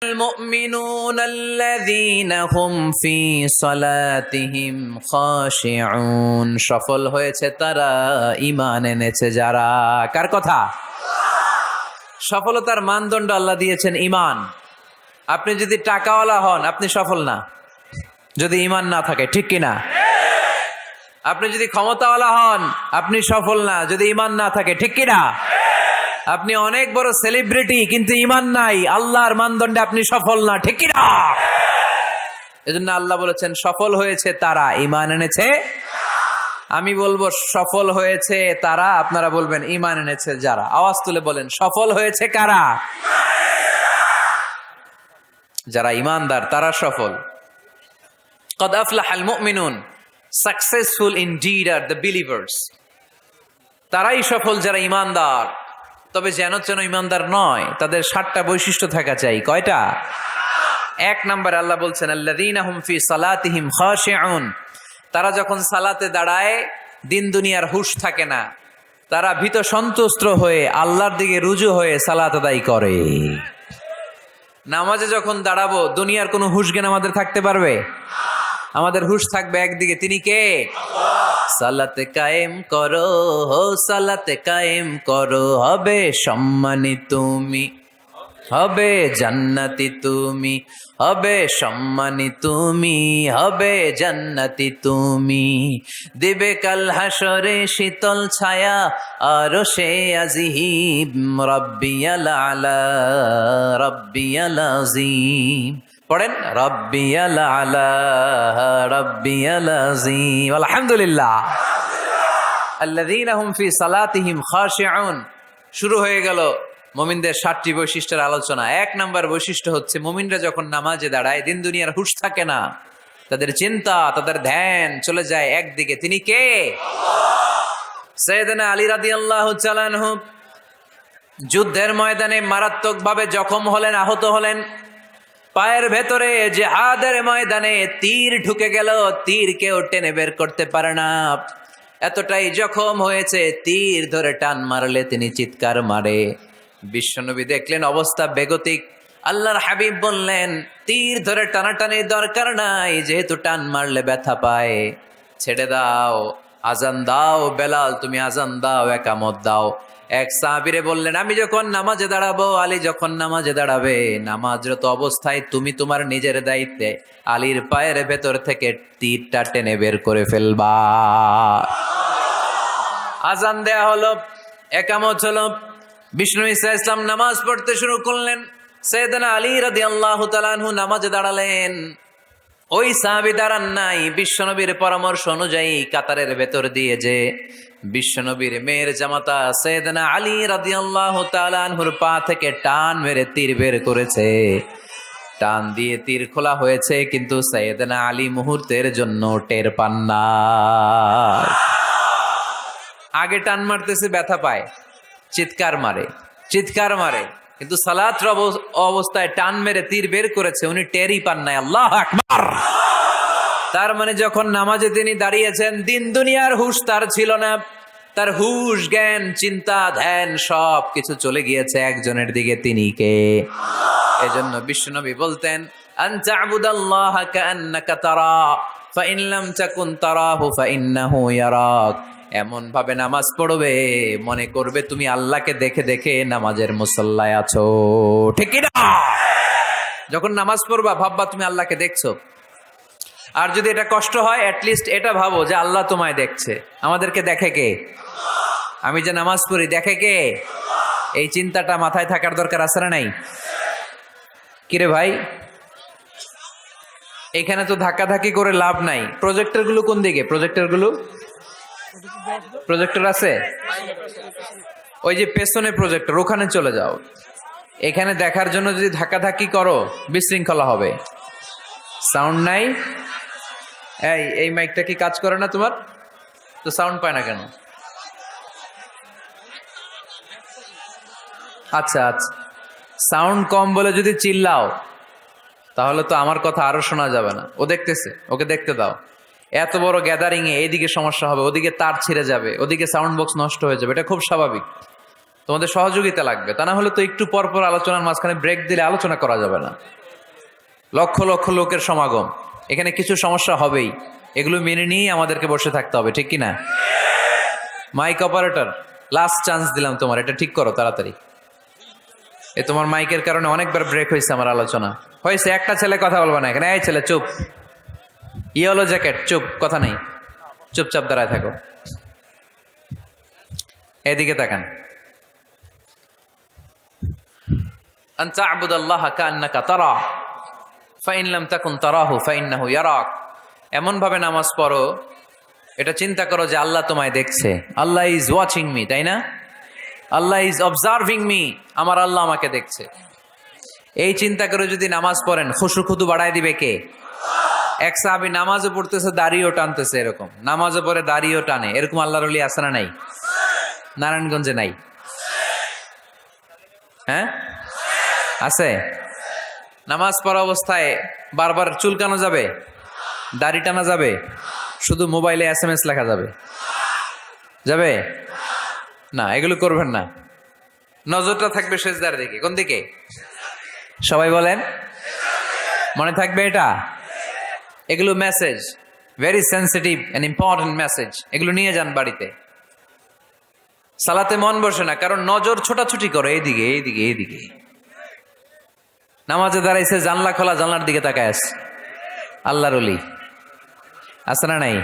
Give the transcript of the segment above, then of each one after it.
المؤمنون الذين هم في صلاتهم خاشعون সফল হয়েছে তারা ঈমান এনেছে যারা। কার কথা? সফলতার মানদণ্ড আল্লাহ দিয়েছেন ঈমান। আপনি যদি টাকাওয়ালা হন আপনি সফল না, যদি ঈমান না থাকে, ঠিক কিনা? আপনি যদি ক্ষমতাওয়ালা হন আপনি সফল না, যদি ঈমান না থাকে, ঠিক কিনা? আপনি অনেক বড় সেলিব্রিটি কিন্তু ঈমান নাই, আল্লাহর মানদণ্ডে আপনি সফল না, ঠিক কিনা? এজন্য আল্লাহ বলেছেন সফল হয়েছে তারা ঈমান এনেছে। আমি বলবো সফল হয়েছে তারা, আপনারা বলবেন ঈমান এনেছে যারা। আওয়াজ তুলে বলেন সফল হয়েছে কারা? যারা ঈমানদার তারা সফল। قد أفلح المؤمنون, successful indeed are the believers. তারাই সফল যারা ঈমানদার। তবে যেন ঈমানদার নয়, তাদের 7টা বৈশিষ্ট্য থাকা চাই। কয়টা? 1 নম্বর আল্লাহ বলছেন আল্লাযীনা হুম ফি সালাতিহিম খাশিউন, তারা যখন সালাতে দাঁড়ায় দিন দুনিয়ার হুঁশ থাকে না, তারা ভীত সন্ত্রস্ত হয়ে আল্লাহর দিকে রুজু হয়ে সালাত আদায় করে। নামাজে যখন দাঁড়াবো দুনিয়ার কোনো হুঁশ জ্ঞান আমাদের থাকতে পারবে? আমাদের হুঁশ থাকবে একদিকে, তিনি কে? সালাতে কায়েম করো, সালাতে কায়েম করো, হবে সম্মানী তুমি, হবে জান্নাতি তুমি, হবে সম্মানী তুমি, হবে জান্নাতি তুমি। দিবে কাল হাসরে শীতল ছায়া আরশে আজিম, রাব্বিয়াল আলা রাব্বিয়াল আযীম। পড়েন রাব্বিয়াল আলা রাব্বিয়াল আযীম। আলহামদুলিল্লাহ। আল্লাযীনা হুম ফি সালাতিহিম খাশিউন। শুরু হয়ে গেল মুমিনদের 7টি বৈশিষ্ট্যের আলোচনা। 1 নম্বর বৈশিষ্ট্য হচ্ছে মুমিনরা যখন নামাজে দাঁড়ায় দিন দুনিয়ার হুঁশ থাকে না, তাদের চিন্তা, তাদের ধ্যান চলে যায় একদিকে, তিনি কে? সাইয়েদনা আলী রাদিয়াল্লাহু তাআলা আনহু যুদ্ধের ময়দানে মারাত্মকভাবে জখম হলেন, আহত হলেন। পায়ের ভেতরে জিহাদের ময়দানে তীর ঢুকে গেল, তীর কেউ টেনে বের করতে পারে না, এতটাই জখম হয়েছে। তীর ধরে টান মারলে তিনি চিৎকার মারে। বিশ্বনবী দেখলেন অবস্থা বেগতিক। আল্লাহর হাবিব বললেন তীর ধরে টানাটানির দরকার নাই, যেহেতু টান মারলে ব্যথা পায়, ছেড়ে দাও, আজান দাও, বেলাল তুমি আজান দাও, একামত দাও। এক সাহাবীরে বললেন আমি যখন নামাজে দাঁড়াবো, আলী যখন নামাজে দাঁড়াবে, নামাজরত অবস্থায় তুমি তোমার নিজের দায়িত্বে আলীর পায়ের ভেতর থেকে তীরটা টেনে বের করে ফেলবা। আজান দেয়া হলো, একামত হলো, বিষ্ণু ঈসা ইসলাম নামাজ পড়তে শুরু করলেন। সাইয়েদনা আলী রাদিয়াল্লাহু তাআলা আনহু নামাজে দাঁড়ালেন। ওই সাহাবী দাঁড়ান নাই, বিশ্বনবীর পরামর্শ অনুযায়ী কাতারের ভেতর দিয়ে যে বিশ্বনবীর মেয়ের জামাতা সাইয়েদনা আলী রাদিয়াল্লাহু তাআলা আনহুর পা থেকে টান মেরে তীর বের করেছে। টান দিয়ে তীর খোলা হয়েছে, কিন্তু সাইয়েদনা আলী মুহূর্তের জন্য টের পান না। আগে টান মারতেছে, ব্যথা পায়, চিৎকার মারে, চিৎকার মারে, কিন্তু সালাত অবস্থায় টান মেরে তীর বের করেছে, উনি টেরই পান নাই। আল্লাহু আকবার। তার মানে যখন নামাজে তিনি দাঁড়িয়েছেন দিন দুনিয়ার হুঁশ তার ছিল না, তার হুঁশ, জ্ঞান, চিন্তা, ধ্যান সব কিছু চলে গিয়েছে একজনের দিকে, তিনি কে? এজন্য বিশ্বনবী বলতেন আনতা আবুদাল্লাহা কাআন্নাকা তারা ফাইন লাম তাকুন তারাহু ফাইন্নাহু ইয়ারাক। এমন ভাবে নামাজ পড়বে মনে করবে তুমি আল্লাহকে দেখে দেখে নামাজের মুসল্লায় আছো, ঠিক কি না? যখন নামাজ পড়বা ভাববা তুমি আল্লাহকে দেখছো। আর যদি এটা কষ্ট হয়, অ্যাটলিস্ট এটা ভাবো যে আল্লাহ তোমায় দেখছে। আমাদেরকে দেখে কে? আমি যে নামাজ পড়ি দেখে কে? এই চিন্তাটা মাথায় থাকার দরকার আছে না নাই? কিরে ভাই, এখানে তো ধাক্কাধাক্কি করে লাভ নাই। প্রজেক্টর গুলো কোন দিকে? প্রজেক্টর গুলো, প্রজেক্টর আছে ওই যে পেছনে প্রজেক্টর, ওখানে চলে যাও। এখানে দেখার জন্য যদি ধাক্কাধাক্কি করো বিশৃঙ্খলা হবে। সাউন্ড নাই। এই মাইকটা কি কাজ করে না তোমার? তো সাউন্ড পায় না কেন? আচ্ছা আচ্ছা, সাউন্ড কম বলে যদি চিল্লাও তাহলে তো আমার কথা আরো শোনা যাবে না। ও দেখতেছে, ওকে দেখতে দাও। এত বড় গ্যাদারিং এ এইদিকে সমস্যা হবে, ওদিকে তার ছিঁড়ে যাবে, ওদিকে সাউন্ড বক্স নষ্ট হয়ে যাবে, এটা খুব স্বাভাবিক। তোমাদের সহযোগিতা লাগবে, তা না হলে তো একটু পর পর আলোচনার মাঝখানে ব্রেক দিলে আলোচনা করা যাবে না। লক্ষ লক্ষ লোকের সমাগম, এখানে কিছু সমস্যা হবেই, এগুলো মেনে নিয়েই আমাদেরকে বসে থাকতে হবে, ঠিক কিনা? মাইক অপারেটর, লাস্ট চান্স দিলাম তোমার, এটা ঠিক করো তাড়াতাড়ি। তোমার মাইকের কারণে অনেকবার ব্রেক হয়েছে আমার আলোচনা। হয়েছে, একটা ছেলে কথা বলবো না এখানে। এই ছেলে চুপ, ইয়েলো জ্যাকেট চুপ, কথা নেই, চুপচাপ দাঁড়ায় থাকো। এদিকে তাকান। আন তা'বুদাল্লাহা কাআন্নাকা তারা ফাইন লাম তাকুন তারাহু ফাইন্নাহু ইয়ারাক। এমন ভাবে নামাজ পড়ো, এটা চিন্তা করো যে আল্লাহ তোমায় দেখছে। আল্লাহ ইজ ওয়াচিং মি, তাই না? আল্লাহ ইজ অবজার্ভিং মি, আমার আল্লাহ আমাকে দেখছে। এই চিন্তা করে যদি নামাজ পড়েন, খুশু খুদু বাড়ায় দিবে কে? এক সাহাবী নামাজও পড়তেছে, দাড়িও টানতেছে, এরকম নামাজও পড়ে দাড়িও টানে, এরকম আল্লাহর ওলি আছে না নাই? নারায়ণগঞ্জে নাই? হ্যাঁ আছে। নামাজ পড়া অবস্থায় বারবার চুলকানো যাবে, দাড়ি টানা যাবে, শুধু মোবাইলে SMS লেখা যাবে? যাবে না, এগুলো করবেন না। নজরটা থাকবে সেজদার দিকে। কোন দিকে? সবাই বলেন, মনে থাকবে এটা। এগুলো message, very sensitive and important message, এগুলো নিয়ে যান বাড়িতে। সালাতে মন বসে না, কারণ নজর ছোটাছুটি করে এইদিকে এইদিকে এইদিকে। নামাজে দাঁড়াইছে, জানলা খোলা, জানলার দিকে তাকায় আছে। আল্লাহর ওলি আছে না নাই?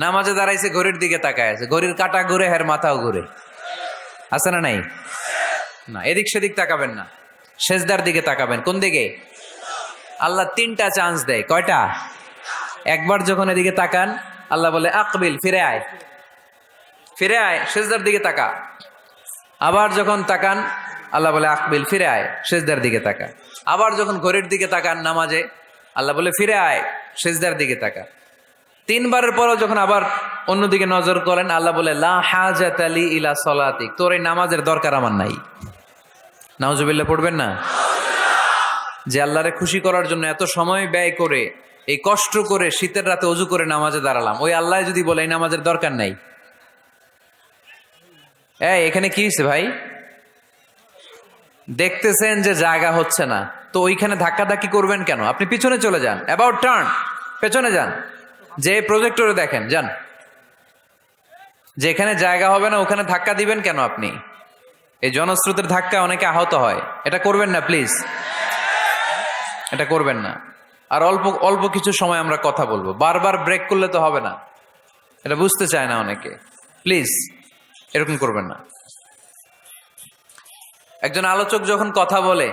নামাজে দাঁড়াইছে, ঘড়ির দিকে তাকায় আছে, ঘড়ির কাঁটা ঘুরে, হের মাথাও ঘুরে, আছে না নাই? না, এদিক সেদিক তাকাবেন না, সেজদার দিকে তাকাবেন। কোন দিকে? আল্লাহ 3টা চান্স দেয়। কয়টা? একবার যখন এদিকে তাকান, আল্লাহ বলে আকবিল, ফিরে আয়, ফিরে আয়, সেজদার দিকে তাকা। আবার যখন তাকান, আল্লাহ বলে আকবিল, ফিরে আয়, সেজদার দিকে তাকা। আবার যখন ঘড়ির দিকে তাকান নামাজে, আল্লাহ বলে ফিরে আয়, সেজদার দিকে তাকা। 3বারের পরও যখন আবার অন্যদিকে নজর করেন, আল্লাহ বলে লা হাজাতা লি ইলা সলাতিক, তোর এই নামাজের দরকার আমার নাই। নাউজুবিল্লাহ পড়বেন না? যে আল্লাহরে খুশি করার জন্য এত সময় ব্যয় করে, এই কষ্ট করে শীতের রাতে অজু করে নামাজে দাঁড়ালাম, ওই আল্লাহ যদি বলে এই নামাজের দরকার নাই। এখানে কি হয়েছে ভাই? দেখতেছেন যে জায়গা হচ্ছে না, তো ওইখানে ধাক্কাধাক্কি করবেন কেন? আপনি পিছনে চলে যান, অ্যাবাউট টার্ন, পেছনে যান, যে প্রজেক্টরে দেখেন যান। যেখানে জায়গা হবে না ওখানে ধাক্কা দিবেন কেন আপনি? এই জনস্রোতের ধাক্কা অনেকে আহত হয়, এটা করবেন না প্লিজ, এটা করবেন না। আর অল্প অল্প কিছু সময় আমরা কথা বলবো, বারবার ব্রেক করলে তো হবে না, এটা বুঝতে চায় না অনেকে। প্লিজ এরকম করবেন না। একজন আলোচক যখন কথা বলে,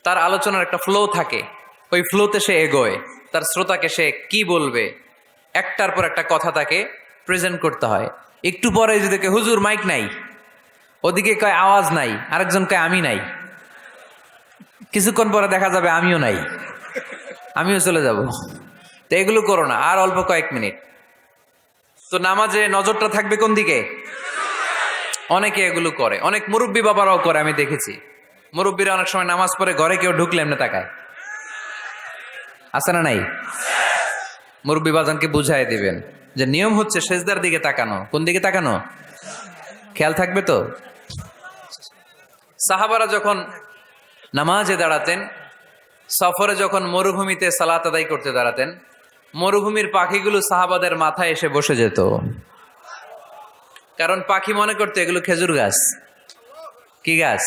তার আলোচনার একটা ফ্লো থাকে, ওই ফ্লোতে সে এগোয়, তার শ্রোতাকে সে কি বলবে একটার পর একটা কথা তাকে প্রেজেন্ট করতে হয়। একটু পরে যদি দেখে হুজুর মাইক নাই, ওদিকে কয় আওয়াজ নাই, আরেকজন কয় আমি নাই, কিছুক্ষণ পরে দেখা যাবে আমিও নাই, আমিও চলে যাব। তো এগুলো করো না, আর অল্প কয়েক মিনিট। তো নামাজে নজরটা থাকবে কোন দিকে? অনেকে এগুলো করে, অনেক মুরব্বী বাবারাও করে, আমি দেখেছি। মুরব্বীরা অনেক সময় নামাজ পড়ে ঘরে কেউ ঢুকলে এমনি তাকায়, আছে না নাই? মুরব্বী বাজানকে বুঝাই দিবেন যে নিয়ম হচ্ছে সেজদার দিকে তাকানো। কোন দিকে তাকানো? খেয়াল থাকবে তো। সাহাবারা যখন নামাজে দাঁড়াতেন, সফরে যখন মরুভূমিতে সালাত আদায় করতে দাঁড়াতেন, মরুভূমির পাখিগুলো সাহাবাদের মাথায় এসে বসে যেত। কারণ পাখি মনে করতো এগুলো খেজুর গাছ। কি গাছ?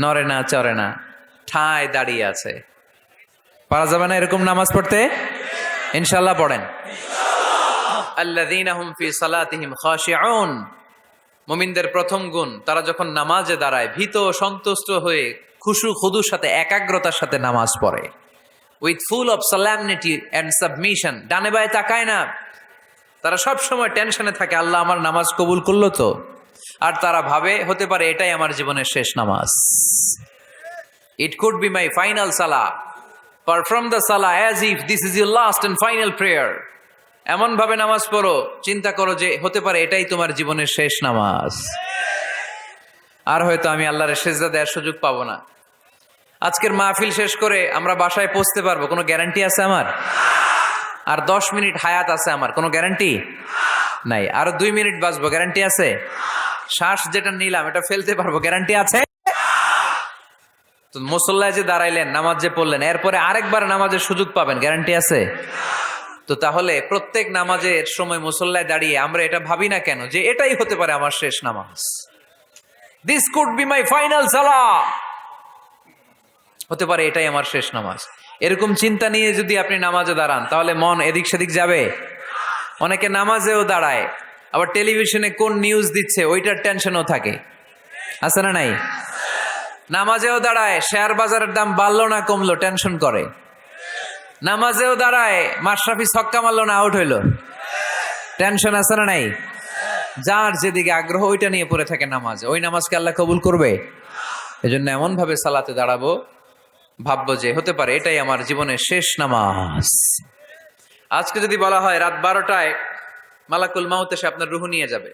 নড়ে না, চড়ে না, ঠায় দাঁড়িয়ে আছে। পারা যাবে না এরকম নামাজ পড়তে? ইনশাআল্লাহ পড়েন। আল্লাযীনা হুম ফি সালাতিহিম খাশিউন, মুমিনদের প্রথম গুণ, তারা যখন নামাজে দাঁড়ায় ভীত সন্তুষ্ট হয়ে খুশু খুদুর সাথে, একাগ্রতার সাথে নামাজ পড়ে, with full of solemnity and submission. ডানে বায়ে তাকায় না, তারা সব সময় টেনশনে থাকে আল্লাহ আমার নামাজ কবুল করলো তো। আর তারা ভাবে হতে পারে এটাই আমার জীবনের শেষ নামাজ, it could be my final salah, perform the salah as if this is your last and final prayer. এমন ভাবে নামাজ পড়ো, চিন্তা করো যে হতে পারে এটাই তোমার জীবনের শেষ নামাজ, আর হয়তো আমি আল্লাহর সেজদা দেওয়ার সুযোগ পাবো না। আজকের মাহফিল শেষ করে আমরা বাসায় পৌঁছতে পারবো, কোনো গ্যারান্টি আছে আমার? আর 10 মিনিট হায়াত আছে আমার, কোনো গ্যারান্টি নাই। আরো 2 মিনিট বাঁচবো, গ্যারান্টি আছে? শ্বাস যেটা নিলাম এটা ফেলতে পারবো, গ্যারান্টি আছে? তো মুসল্লায় যে দাঁড়াইলেন, নামাজ যে পড়লেন, এরপরে আরেকবার নামাজের সুযোগ পাবেন, গ্যারান্টি আছে? তো তাহলে প্রত্যেক নামাজের সময় মুসল্লায় দাঁড়িয়ে আমরা এটা ভাবি না কেন যে এটাই হতে পারে আমার শেষ নামাজ, this could be my final সালাহ, হতে পারে এটাই আমার শেষ নামাজ। এরকম চিন্তা নিয়ে যদি আপনি নামাজে দাঁড়ান তাহলে মন এদিক সেদিক যাবে। অনেকে নামাজেও দাঁড়ায়, আবার টেলিভিশনে কোন নিউজ দিচ্ছে ওইটার টেনশনও থাকে, আছে না নাই? নামাজেও দাঁড়ায় শেয়ার বাজারের দাম বাড়লো না কমলো টেনশন করে। নামাজেও দাঁড়ায় মাশরাফি ছক্কা মারলো না আউট হইলো, টেনশন আছে না নাই? যার যেদিকে আগ্রহ ওইটা নিয়ে পড়ে থাকে নামাজ, ওই নামাজকে আল্লাহ কবুল করবে? এজন্য এমন ভাবে সালাতে দাঁড়াবো, ভাববো যে হতে পারে এটাই আমার জীবনের শেষ নামাজ। আজকে যদি বলা হয় রাত 12টায় মালাকুল মাউত এসে আপনার রুহ নিয়ে যাবে,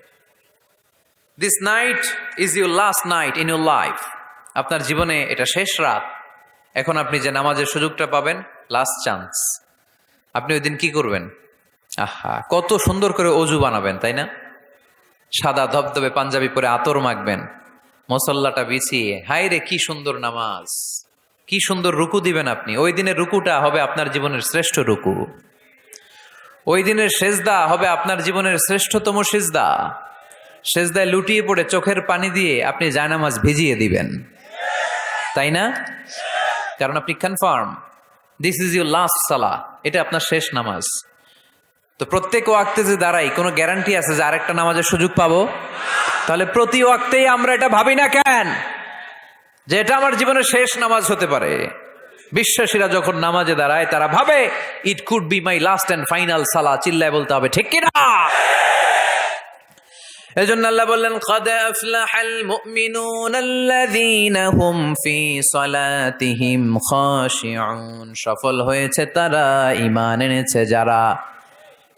this night is your last night in your life, আপনার জীবনে এটা শেষ রাত, এখন আপনি যে নামাজের সুযোগটা পাবেন, লাস্ট চান্স, আপনি ওই দিন কি করবেন? আহা, কত সুন্দর করে অজু বানাবেন, তাই না? সাদা ধবধবে পাঞ্জাবি পরে আতর মাখবেন, মুসল্লাটা বিছিয়ে, হায় রে কি সুন্দর নামাজ, কি সুন্দর রুকু দিবেন আপনি। ওই দিনের রুকুটা হবে আপনার জীবনের শ্রেষ্ঠ রুকু, ওই দিনের সেজদা হবে আপনার জীবনের শ্রেষ্ঠতম সেজদা। সেজদায় লুটিয়ে পড়ে চোখের পানি দিয়ে আপনি জায়নামাজ ভিজিয়ে দিবেন, তাই না? কারণ আপনি confirm this is your last সালাহ, এটা আপনার শেষ নামাজ। তো প্রত্যেক ওয়াক্তে যে দাঁড়াই, কোনো গ্যারান্টি আছে যে আরেকটা নামাজের সুযোগ পাবো? তাহলে প্রতি ওয়াক্তেই আমরা এটা ভাবি না কেন যে এটা আমার জীবনের শেষ নামাজ হতে পারে? বিশ্বাসীরা যখন নামাজে দাঁড়ায় তারা ভাবে it could be my last and final সালাহ, চিল্লায় বলতে হবে ঠিক কিনা? এজন্য আল্লাহ বললেন قد أفلح المؤمنون الذين هم في صلاتهم خاشعون, সফল হয়েছে তারা, ঈমান এনেছে যারা।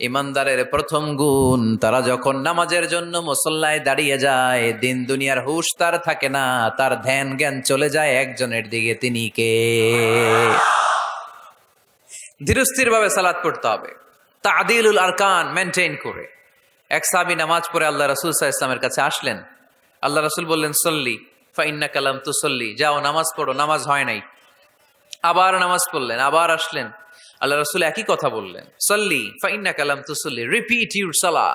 ঈমানদারের প্রথম গুণ, তারা যখন নামাজের জন্য মুসল্লায় দাঁড়িয়ে যায়, দিন দুনিয়ার হুঁশ তার থাকে না, তার ধ্যান জ্ঞান চলে যায় একজনের দিকে, তিনি কে? ধীরস্থির ভাবে সালাত পড়তে হবে, তা'দিলুল আরকান মেনটেন করে। এক সাহাবী নামাজ পড়ে আল্লাহ রাসূল সাল্লাল্লাহু আলাইহি ওয়াসাল্লামের কাছে আসলেন। আল্লাহ রাসূল বললেন সল্লি ফা ইন্নাকা লাম তুসল্লি, যাও নামাজ পড়ো, নামাজ হয় নাই। আবার নামাজ পড়লেন, আবার আসলেন, আল্লাহ রাসূল একই কথা বললেন, সল্লি ফা ইন্নাকা লাম তুসল্লি, রিপিট ইউর সালাহ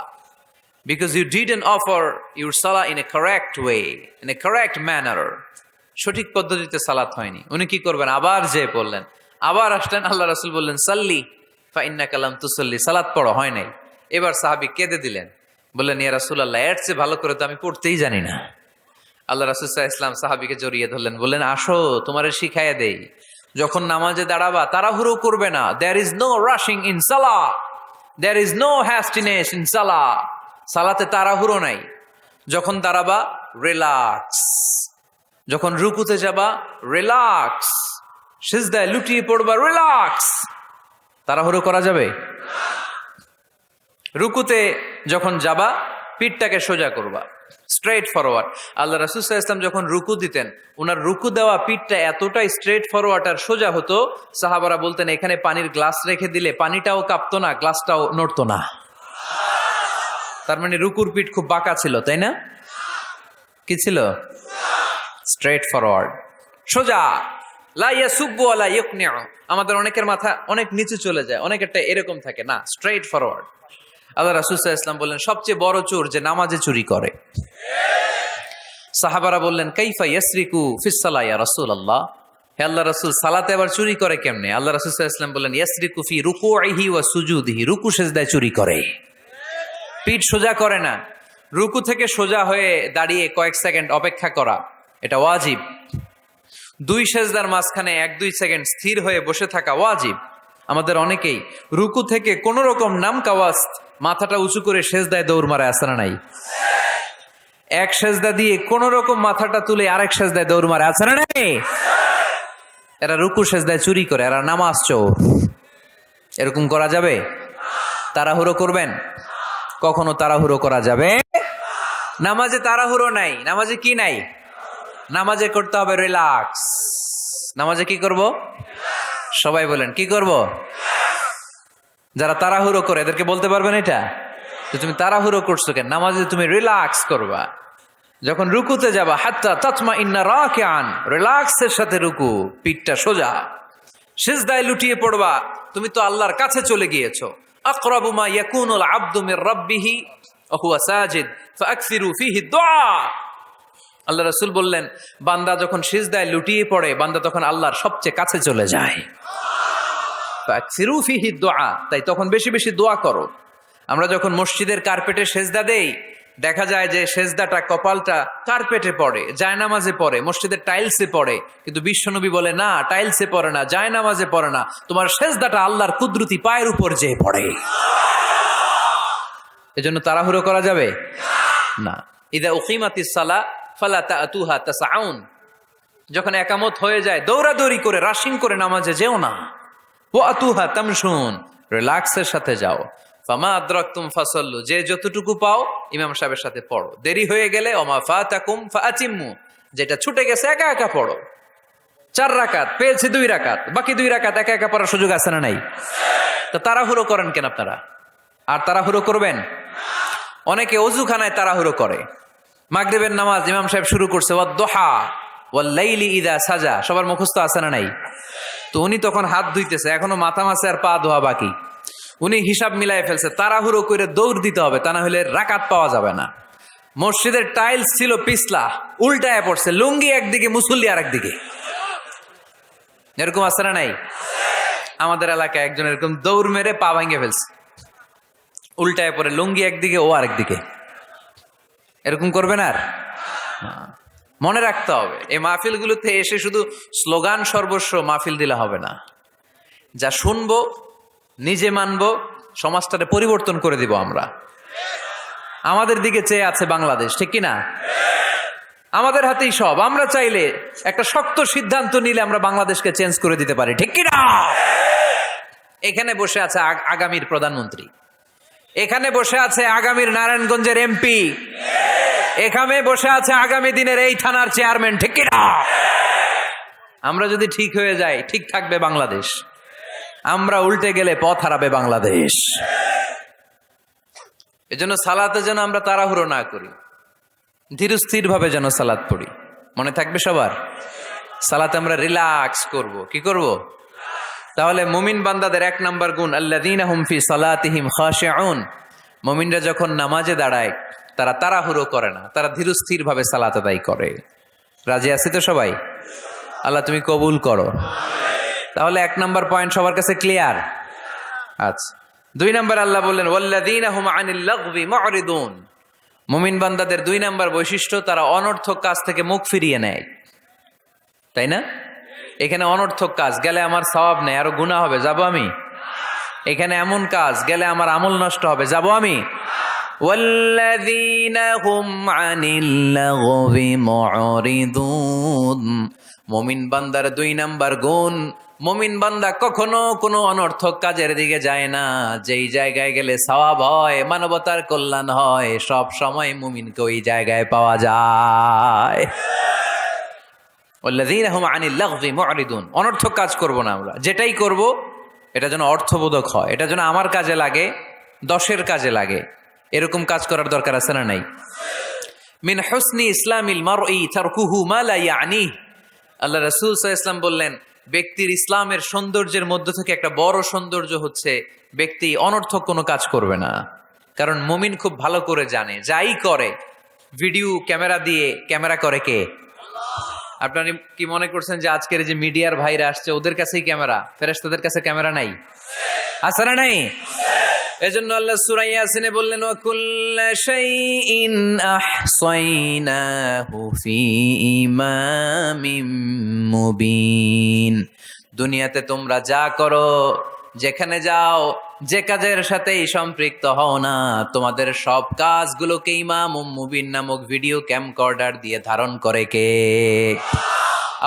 because you didn't offer your সালাহ in a correct way, in a correct manner, সঠিক পদ্ধতিতে সালাত হয়নি। উনি কি করবেন? আবার যে পড়লেন, আবার আসলেন, আল্লাহ রাসূল বললেন সল্লি ফা ইন্নাকা লাম তুসল্লি, সালাত পড়ো, হয় নাই। এবার সাহাবী কেঁদে দিলেন, বললেন ইয়া রাসূলুল্লাহ, এর চেয়ে ভালো করে তো আমি পড়তেই জানি না। আল্লাহ রাসূল সাল্লাল্লাহু আলাইহি ওয়াসাল্লাম সাহাবীকে জড়িয়ে ধরলেন, বললেন আসো তোমারে শিখাইয়া দেই, যখন নামাজে দাঁড়াবা তাড়াহুড়ো করবে না। There is no rushing in সালাহ, there is no hastiness in সালাহ, সালাতে তাড়াহুড়ো নাই। যখন দাঁড়াবা রিল্যাক্স, যখন রুকুতে যাবা রিল্যাক্স, সিজদায় লুটিয়ে পড়বা রিল্যাক্স। তাড়াহুড়ো করা যাবে? রুকুতে যখন যাবা পিঠটাকে সোজা করবা, স্ট্রেট ফরওয়ার্ড। আল্লাহ রাসূল সাল্লাল্লাহু আলাইহি ওয়াসাল্লাম যখন রুকু দিতেন, ওনার রুকু দেওয়া পিঠটা এতটাই স্ট্রেট ফরওয়ার্ড আর সোজা হতো, সাহাবারা বলতেন এখানে পানির গ্লাস রেখে দিলে পানিটাও কাঁপতো না, গ্লাসটাও নড়তো না। তার মানে রুকুর পিঠ খুব বাঁকা ছিল, তাই না? কি ছিল? স্ট্রেট ফরওয়ার্ড, সোজা। লা ইয়াসুব্বু ওয়া লা ইয়াকনিউ, আমাদের অনেকের মাথা অনেক নিচে চলে যায়, অনেকেরটা এরকম থাকে না, স্ট্রেট ফরওয়ার্ড। আল্লাহ রাসূল সাল্লাল্লাহু আলাইহি ওয়াসাল্লাম বললেন সবচেয়ে বড় চোর যে নামাজে চুরি করে। সাহাবারা বললেন কাইফা ইয়াসরিকু ফিস সালাহ ইয়া রাসূলুল্লাহ, হে আল্লাহ রাসূল সালাতে আবার চুরি করে কেমনে? আল্লাহ রাসূল সাল্লাল্লাহু আলাইহি ওয়াসাল্লাম বললেন ইয়াসরিকু ফি রুকুইহি ওয়া সুজুদিহি, রুকু সিজদায় চুরি করে, পিঠ সোজা করে না। রুকু থেকে সোজা হয়ে দাঁড়িয়ে কয়েক সেকেন্ড অপেক্ষা করা এটা ওয়াজিব। দুই সেজদার মাঝখানে 1-2 সেকেন্ড স্থির হয়ে বসে থাকা ওয়াজিব। আমাদের অনেকেই রুকু থেকে কোন রকম নাম কাওয়াজ মাথাটা উঁচু করে সেজদায় দৌড় মারে, আছে না নাই? এক সেজদা দিয়ে কোন রকম মাথাটা তুলে আরেক সেজদায় দৌড় মারে, আছে না নাই? এরা রুকু সেজদায় চুরি করে, এরা নামাজ চোর। এরকম করা যাবে? তাড়াহুড়ো করবেন? কখনো তাড়াহুড়ো করা যাবে? নামাজে তাড়াহুড়ো নাই। নামাজে কি নাই? নামাজে করতে হবে রিল্যাক্স। নামাজে কি করব? সবাই বলেন কি করব? যারা তাড়াহুড়ো করে এদেরকে বলতে পারবেন এটা? তো তুমি তাড়াহুড়ো করছো কেন? নামাজে তুমি রিল্যাক্স করবা, যখন রুকুতে যাবা হাত্তা তাতমা ইন্না রাকিআন, রিল্যাক্সের সাথে রুকু, পিঠটা সোজা। সিজদায় লুটিয়ে পড়বা, তুমি তো আল্লাহর কাছে চলে গিয়েছো। আকরাবু মা ইয়াকুনুল আবদু মির রাব্বিহি ওয়া হুয়া সাজিদ ফাআকসিরু ফীহি দুআ। আল্লাহ রাসূল বললেন, বান্দা যখন সিজদায় লুটিয়ে পড়ে, বান্দা তখন আল্লাহর সবচেয়ে কাছে চলে যায়। ফাআকসিরু ফীহি দুআ, তাই তখন বেশি বেশি দোয়া করো। আমরা যখন মসজিদের কার্পেটে সেজদা দেই, দেখা যায় যে সেজদাটা, কপালটা কার্পেটে পড়ে, জায়নামাজে পড়ে, মসজিদের টাইলসে পড়ে। কিন্তু বিশ্বনবী বলে না, টাইলসে পড়ে না, জায়নামাজে পড়ে না, তোমার সেজদাটা আল্লাহর কুদরতি পায়ের উপর যেয়ে পড়ে। এজন্য তাড়াহুড়ো করা যাবে না। ইদা উকিমাতিস সালাহ ফালা তাআতুহা তাসআউন, যখন একামত হয়ে যায় দৌড়াদৌড়ি করে, রাশিং করে নামাজে যেও না। ওয়া আতুহা তামশুন, রিল্যাক্সের সাথে যাও। ফামা আদরাকতুম ফাসাল্লু, যে যতটুকু পাও ইমাম সাহেবের সাথে পড়ো। দেরি হয়ে গেলে ওমা ফাতাকুম ফাআতিম্মু, যেটা ছুটে গেছে একা একা পড়ো। 4 রাকাত পেয়েছে, 2 রাকাত, বাকি 2 রাকাত একা একা পড়ার সুযোগ আছে না নাই? তো তাড়াহুড়ো করেন কেন আপনারা? আর তাড়াহুড়ো করবেন? অনেকে ওযুখানায় তাড়াহুড়ো করে। মাগরিবের নামাজ ইমাম সাহেব শুরু করছে, ওয়াদ-দুহা ওয়াল-লাইলি ইযা সাজা, সবার মুখস্থ আছে না নাই? তো উনি তখন হাত ধুইতেছে, এখনো মাথা মাসে আর পা ধোয়া বাকি। উনি হিসাব মিলাই ফেলছে, তাড়াহুড়ো করে দৌড় দিতে হবে, তা না হলে রাকাত পাওয়া যাবে না। মসজিদের টাইলস ছিল পিছলা, উল্টায় পড়ছে, লুঙ্গি একদিকে, মুসল্লি আর একদিকে। এরকম আছে না নাই? আমাদের এলাকায় একজন এরকম দৌড় মেরে পা ভেঙে ফেলছে, উল্টায় পড়ে, লুঙ্গি একদিকে, ও আরেকদিকে। এরকম করবেন আর? মনে রাখতে হবে, এই মাহফিলগুলোতে এসে শুধু স্লোগান সর্বস্ব মাহফিল দিলে হবে না। যা শুনবো, নিজে মানবো, সমাজটাকে পরিবর্তন করে দিব আমরা। আমাদের দিকে চেয়ে আছে বাংলাদেশ, ঠিক কিনা? আমাদের হাতেই সব। আমরা চাইলে একটা শক্ত সিদ্ধান্ত নিলে আমরা বাংলাদেশকে চেঞ্জ করে দিতে পারি, ঠিক কিনা? এখানে বসে আছে আগামীর প্রধানমন্ত্রী, এখানে বসে আছে আগামীর নারায়ণগঞ্জের এমপি, এখানে বসে আছে আগামী দিনের এই থানার চেয়ারম্যান, ঠিক কিনা? আমরা যদি ঠিক হয়ে যাই, ঠিক থাকবে বাংলাদেশ। আমরা উল্টে গেলে পথ হারাবে বাংলাদেশ। এজন্য সালাতে যেন আমরা তাড়াহুড়ো না করি, ধীরস্থির ভাবে যেন সালাত পড়ি। মনে থাকবে সবার? সালাতে আমরা রিল্যাক্স করব। কি করব? তাহলে মুমিন বান্দাদের 1 নাম্বার গুণ, আল্লাযীনা হুম ফি সালাতিহিম খাশিউন। মুমিনরা যখন নামাজে দাঁড়ায়, তারা তাড়াহুড়ো করে না, তারা ধীরস্থির ভাবে সালাত আদায় করে। রাজি আছি তো সবাই? আল্লাহ তুমি কবুল করো। তাহলে 1 নাম্বার পয়েন্ট সবার কাছে ক্লিয়ার? আচ্ছা, 2 নাম্বার আল্লাহ বললেন, ওয়াল্লাযীনা হুম আনিল লাগবি মুরিদুন। মুমিন বান্দাদের 2 নাম্বার বৈশিষ্ট্য, তারা অনর্থক কাজ থেকে মুখ ফিরিয়ে নেয়। তাই না? এখানে অনর্থক কাজ গেলে আমার সওয়াব নেই, আরো গুনাহ হবে, যাব আমি? এখানে এমন কাজ গেলে আমার আমল নষ্ট হবে, যাব আমি? ওয়াল্লাযীনা হুম আনিল লাগবি মুরিদুন। মুমিন বান্দার 2 নাম্বার গুণ, মুমিন বান্দা কখনো কোনো অনর্থক কাজের দিকে যায় না। যেই জায়গায় গেলে সওয়াব হয়, মানবতার কল্যাণ হয়, সব সময় মুমিনকে ওই জায়গায় পাওয়া যায়। ওয়াল্লাযীনা হুম আনিল লাগবি মুরিদুন। অনর্থক কাজ করব না আমরা, যেটাই করব এটা যেন অর্থবোধক হয়, এটা যেন আমার কাজে লাগে, 10-এর কাজে লাগে। এরকম কাজ করার দরকার আছে না নাই? মিন হুসনি ইসলামিল মারই তারকুহু মা লা ইয়ানি। আল্লাহ রাসূল সাল্লাল্লাহু আলাইহি ওয়াসাল্লাম বললেন, ব্যক্তির ইসলামের সৌন্দর্যের মধ্য থেকে একটা বড় সৌন্দর্য হচ্ছে ব্যক্তি অনর্থক কোনো কাজ করবে না। কারণ মুমিন খুব ভালো করে জানে, যাই করে ভিডিও ক্যামেরা দিয়ে, ক্যামেরা করে কে? আপনারা কি মনে করছেন যে আজকের যে মিডিয়ার ভাইরা আসছে ওদের কাছেই ক্যামেরা? ফেরেশতাদের কাছে ক্যামেরা নাই? আছে না নাই? এজন্য আল্লাহ সূরা ইয়াসিনে বললেন, ওয়া কুল্লা শাইইন আহসাইনাহু ফি ইমামিম মুবিন। দুনিয়াতে তোমরা যা করো, যেখানে যাও, যে কাজের সাথেই সম্পৃক্ত হও না, তোমাদের সব কাজগুলোকে ইমাম মুবিন নামক ভিডিও ক্যামকর্ডার দিয়ে ধারণ করে কে?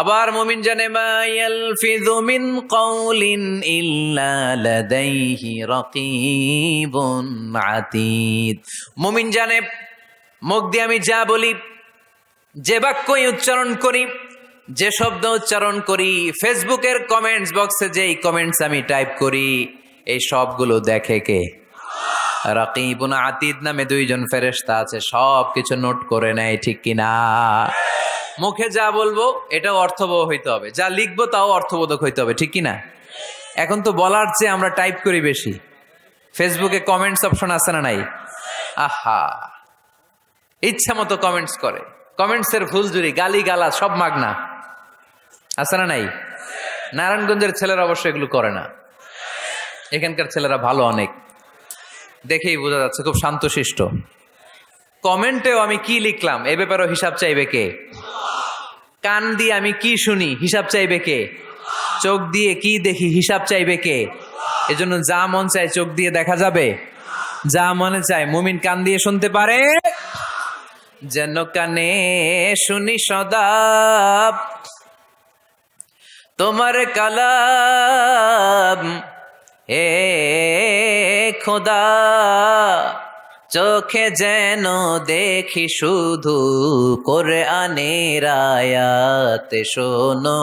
আবার মুমিন জানে, মা ইয়ালফিযু মিন কাউলিন ইল্লা লাদাইহি রাকীবুন আতীদ। মুমিন জানে, মুখ দিয়ে আমি যা বলি, যে বাক্যই উচ্চারণ করি, যে শব্দ উচ্চারণ করি, ফেসবুকের কমেন্টস বক্সে যেই কমেন্টস আমি টাইপ করি, এই সবগুলো দেখে কে? রাকিবুন আতীদ নামে দুইজন ফেরেশতা আছে, সব কিছু নোট করে নেয়, ঠিক কিনা? মুখে যা বলবো এটাও অর্থবহ হইতে হবে, যা লিখবো তাও অর্থবোধক হইতে হবে, ঠিক কিনা? এখন তো বলার চেয়ে আমরা টাইপ করি বেশি। ফেসবুকে কমেন্টস অপশন আছে না নাই? আহা, ইচ্ছা মতো কমেন্টস করে, কমেন্টসের ফুলঝুরি, গালি গালা সব মাগনা, আছে না নাই? নারায়ণগঞ্জের ছেলেরা অবশ্য এগুলো করে না, এখানকার ছেলেরা ভালো অনেক, দেখেই বোঝা যাচ্ছে খুব শান্তশিষ্ট। কমেন্টেও আমি কি লিখলাম এ ব্যাপারেও হিসাব চাইবে কে? কান দিয়ে আমি কি শুনি হিসাব চাইবে কে? চোখ দিয়ে কি দেখি হিসাব চাইবে কে? এজন্য যা মন চায় চোখ দিয়ে দেখা যাবে, যা মনে চায় মুমিন কান দিয়ে শুনতে পারে। যেন কানে শুনি সদা তোমার কালাম, হে খোদা চোখে যেন দেখি শুধু কোরআনের আয়াত, শোনো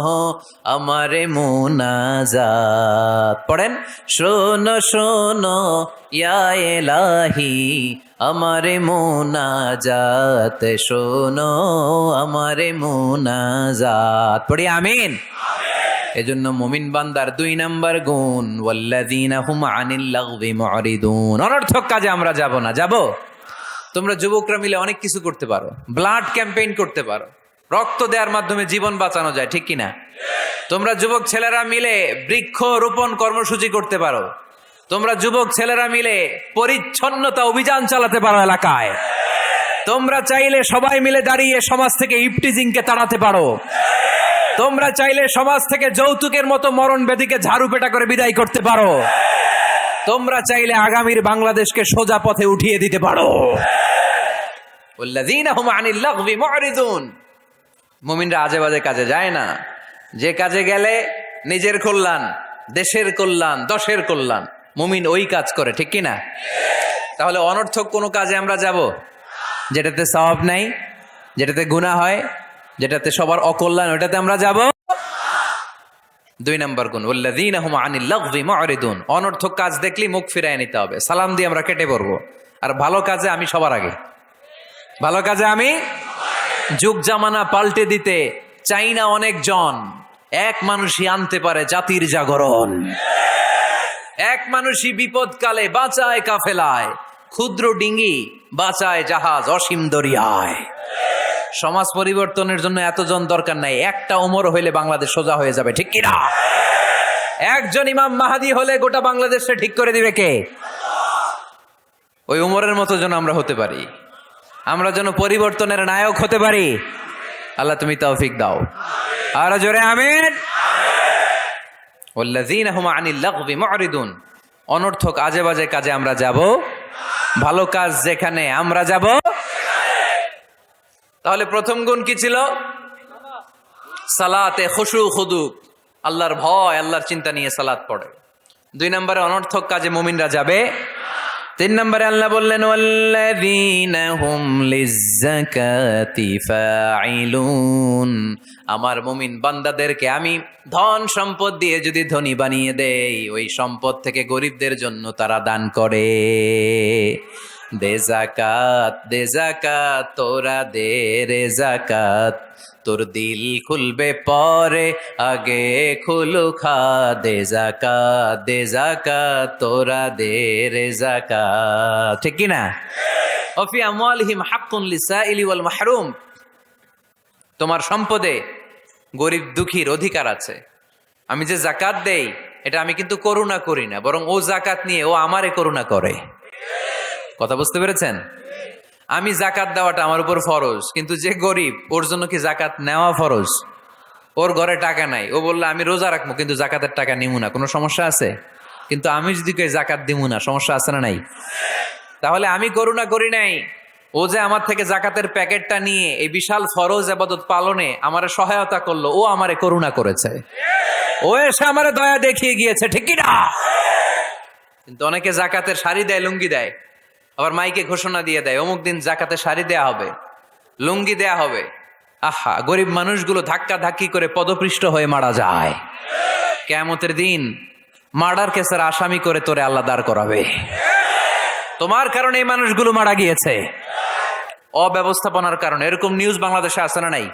আমারে মুনাজাত। পড়েন, শোনো শোনো ইয়া ইলাহি আমারে মুনাজাত, শোনো আমারে মুনাজাত। পড়ি আমিন। এজন্য মুমিন বান্দার 2 নাম্বার গুণ, ওয়াল্লাযীনা হুম আনিল লাগবি মুরিদুন। অনর্থক কাজে আমরা যাব না। যাব? তোমরা যুবকরা মিলে অনেক কিছু করতে পারো, ব্লাড ক্যাম্পেইন করতে পারো, রক্ত দেওয়ার মাধ্যমে জীবন বাঁচানো যায়, ঠিক কিনা? তোমরা যুবক ছেলেরা মিলে বৃক্ষ রোপণ কর্মসূচি করতে পারো, তোমরা যুবক ছেলেরা মিলে পরিচ্ছন্নতা অভিযান চালাতে পারো এলাকায়, তোমরা চাইলে সবাই মিলে দাঁড়িয়ে সমাজ থেকে ইফটিজিংকে তাড়াতে পারো, তোমরা চাইলে সমাজ থেকে যৌতুকের মতো মরণ ব্যাধিকে ঝাড়ু পেটা করে বিদায় করতে পারো, তোমরা চাইলে আগামীর বাংলাদেশকে সোজা পথে উঠিয়ে দিতে পারো। ওয়াল্লাযীনা হুম আনিল লাগবি মুরিদুন। মুমিনরা আজে বাজে কাজে যায় না, যে কাজে গেলে নিজের কল্যাণ, দেশের কল্যাণ, দশের কল্যাণ, মুমিন ওই কাজ করে, ঠিক কিনা? তাহলে অনর্থক কোনো কাজে আমরা যাব যেটাতে সওয়াব নাই, যেটাতে গুনাহ হয়, যেটাতে সবার অকল্যাণ, ওটাতে আমরা যাব? 2 নাম্বার গুণ, ওয়াল্লাযীনা হুম আনিল লাগবি মুরিদুন। অনর্থক কাজ দেখলে মুখ ফিরায় নিতে হবে, সালাম দিয়ে আমরা কেটে পড়বো। আর ভালো কাজে আমি সবার আগে, ভালো কাজে আমি। যুগ জামানা পাল্টে দিতে চাই না অনেক জন, এক মানুষই আনতে পারে জাতির জাগরণ। এক মানুষই বিপদকালে বাঁচায় কাফেলায়, ক্ষুদ্র ডিঙ্গি বাঁচায় জাহাজ অসীম দরিয়ায়। সমাজ পরিবর্তনের জন্য এতজন দরকার নাই, একটা ওমর হইলে বাংলাদেশ সোজা হয়ে যাবে, ঠিক কিনা? একজন ইমাম মাহাদি হলে গোটা বাংলাদেশে ঠিক করে দিবে কে? ওই ওমরের মতো যেন আমরা হতে পারি, আমরা যেন পরিবর্তনের নায়ক হতে পারি। আল্লাহ তুমি তৌফিক দাও, আর জোরে আমিন। ওয়াল্লাযীনা হুম আনিল লাগবি মুরিদুন। অনর্থক আজে বাজে কাজে আমরা যাব, ভালো কাজ যেখানে আমরা যাব। তাহলে প্রথম গুণ কি ছিল? সালাতে খুশু খুদু, আল্লাহর ভয়, আল্লাহর চিন্তা নিয়ে সালাত পড়ে। 2 নম্বরে অনর্থক কাজে মুমিনরা যাবে। 3 নম্বরে আল্লাহ বললেন, ওয়াল্লাযীনা হুম লিয-যাকাতি ফাঈলুন। আমার মুমিন বান্দাদেরকে আমি ধন সম্পদ দিয়ে যদি ধনী বানিয়ে দেই, ওই সম্পদ থেকে গরিবদের জন্য তারা দান করে। দে যাকাত, দে যাকাত, তোরা দে রে যাকাত, তোর দিল খুলবে পরে আগে খুলু খা। দে যাকাত, দে যাকাত, তোরা দে রে যাকাত, ঠিক কি না? ওফি আমওয়ালিহিম হাক্কুন লিসাইলি ওয়াল মাহরুম। তোমার সম্পদে গরিব দুঃখীর অধিকার আছে। আমি যে যাকাত দেই এটা আমি কিন্তু করুণা করি না, বরং ও যাকাত নিয়ে ও আমারে করুণা করে। কথা বুঝতে পেরেছেন? আমি যাকাত দেওয়াটা আমার উপর ফরজ, কিন্তু যে গরিব ওর জন্য কি যাকাত নেওয়া ফরজ? ওর ঘরে টাকা নাই, ও বললো আমি রোজা রাখবো কিন্তু যাকাতের টাকা নিমু না, কোনো সমস্যা আছে? কিন্তু আমি যদি কই যাকাত দিমু না, সমস্যা আছে না নাই? তাহলে আমি করুণা করি নাই, ও যে আমার থেকে যাকাতের প্যাকেটটা নিয়ে এই বিশাল ফরজ ইবাদত পালনে আমারে সহায়তা করলো, ও আমারে করুণা করেছে, ও এসে আমারে দয়া দেখিয়ে গিয়েছে, ঠিক কি না? কিন্তু অনেকে যাকাতের শাড়ি দেয়, লুঙ্গি দেয়, আবার মাইকে ঘোষণা দিয়ে দেয় অমুক দিন জাকাতে শাড়ি দেয়া হবে, লুঙ্গি দেয়া হবে। আহা, গরিব মানুষগুলো ধাক্কা ধাক্কি করে পদপৃষ্ট হয়ে মারা যায়। কিয়ামতের দিন মার্ডার কেসের আসামি করে তোরে আল্লাহ দাঁড় করাবে। তোমার কারণে এই মানুষগুলো মারা গিয়েছে, অব্যবস্থাপনার কারণে। এরকম নিউজ বাংলাদেশে আছে না নাই?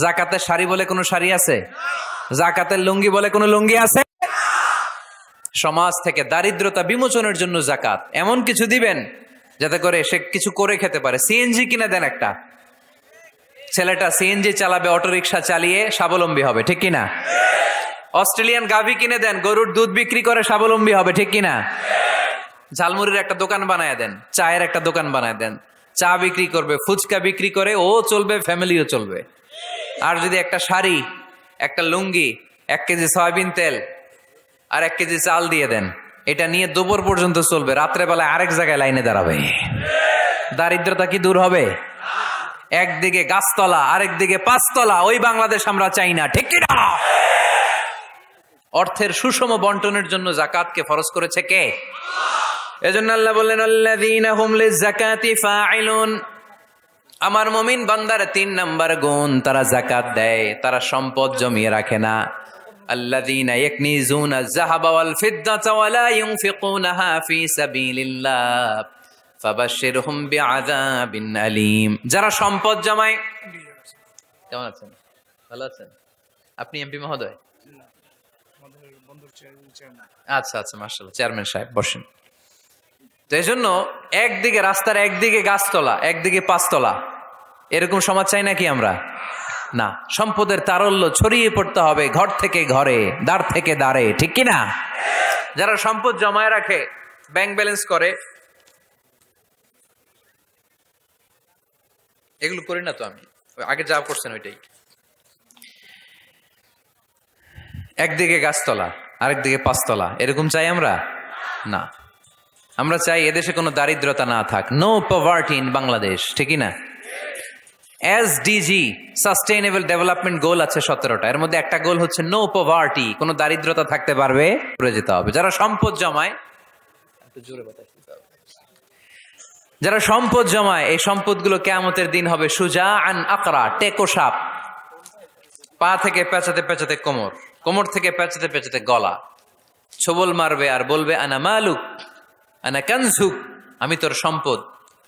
জাকাতের শাড়ি বলে কোনো শাড়ি আছে? জাকাতের লুঙ্গি বলে কোনো লুঙ্গি আছে? সমাজ থেকে দারিদ্রতা বিমোচনের জন্য জাকাত এমন কিছু দিবেন যাতে করে সে কিছু করে খেতে পারে। সিএনজি কিনে দেন একটা, ছেলেটা সিএনজি চালাবে, অটোরিকশা চালিয়ে স্বাবলম্বী হবে, ঠিক কিনা? অস্ট্রেলিয়ান গাভী কিনে দেন, গরুর দুধ বিক্রি করে স্বাবলম্বী হবে, ঠিক কিনা? ঝালমুড়ির একটা দোকান বানায় দেন, চায়ের একটা দোকান বানায় দেন, চা বিক্রি করবে, ফুচকা বিক্রি করে ও চলবে, ফ্যামিলিও চলবে। আর যদি একটা শাড়ি, একটা লুঙ্গি, 1 কেজি সয়াবিন তেল আর 1 কেজি চাল দিয়ে দেন, এটা নিয়ে দুপুর পর্যন্ত চলবে, রাত্রেবেলায় আরেক জায়গায় লাইনে দাঁড়াবে। দারিদ্রতা কি দূর হবে? একদিকে গাছতলা, আরেকদিকে 5 তলা, ওই বাংলাদেশ আমরা চাই না, ঠিক কিনা? অর্থের সুষম বন্টনের জন্য জাকাতকে ফরজ করেছে কে? এজন্য আল্লাহ বললেন, আল্লাযীনা হুম লিয-যাকাতি ফাঈলুন। আমার মুমিন বান্দার 3 নাম্বার গুণ, তারা যাকাত দেয়, তারা সম্পদ জমিয়ে রাখে না। আল্লাযীনা ইয়াকনিজুনা আয-যাহাবা ওয়াল-ফিদ্দাতা ওয়া লা ইউনফিকুনাহা ফী সাবিলিল্লাহ ফাবাশশিরহুম বিআযাবিন আলীম। যারা সম্পদ জমায়। কেমন আছেন? ভালো আছেন? আপনি এমপি মহোদয়? আচ্ছা আচ্ছা, মাশাআল্লাহ, চেয়ারম্যান সাহেব বসেন। তো এই জন্য একদিকে রাস্তার একদিকে গাছতলা, একদিকে 5 তলা, এরকম সমাজ চাই নাকি আমরা? না, সম্পদের তারল্য ছড়িয়ে পড়তে হবে, ঘর থেকে ঘরে, দ্বার থেকে দ্বারে, ঠিক কিনা? যারা সম্পদ জমায় রাখে, ব্যাংক ব্যালেন্স করে, এগুলো করি না তো আমি, আগে যা করছেন ওইটাই। একদিকে গাছতলা, আরেকদিকে 5 তলা, এরকম চাই আমরা? না, আমরা চাই এদেশে কোনো দারিদ্রতা না থাক, নো পভার্টি ইন বাংলাদেশ, ঠিক না? এসডিজি, সাস্টেইনেবল ডেভেলপমেন্ট গোল আছে 17টা, এর মধ্যে একটা গোল হচ্ছে নো পভার্টি, কোনো দারিদ্রতা থাকতে পারবে করে যেতে হবে। যারা সম্পদ জমায়, একটু জোরে বাতাস দিতে হবে, যারা সম্পদ জমায়, এই সম্পদগুলো কিয়ামতের দিন হবে সুজাআন আকরা, টেকো সাপ, পা থেকে পেঁচাতে পেঁচাতে কোমর, কোমর থেকে পেঁচাতে পেঁচাতে গলা, ছবল মারবে আর বলবে আনা মালুক আনা কানজুক, আমি তোর সম্পদ,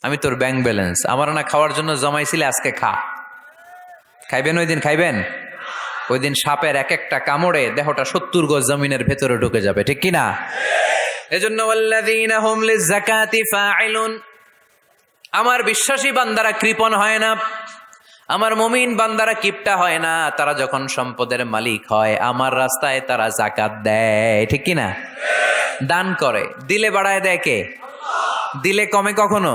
আমি তোর ব্যাংক ব্যালেন্স, আমার না খাওয়ার জন্য জমাইছিলে, আজকে খা। খাইবেন ওই দিন? খাইবেন? ওই দিন সাপের এক একটা কামড়ে দেহটা 70 গজ জমিনের ভেতরে ঢুকে যাবে, ঠিক কিনা? এজন্য ওয়াল্লাযীনা হুম লিয-যাকাতি ফাঈলুন। আমার বিশ্বাসী বান্দারা কৃপণ হয় না, আমার মুমিন বান্দারা কিপটা হয় না। তারা যখন সম্পদের মালিক হয়, আমার রাস্তায় তারা যাকাত দেয়, ঠিক কিনা? দান করে, দিলে বাড়ায় দেয় কে? দিলে কমে কখনো?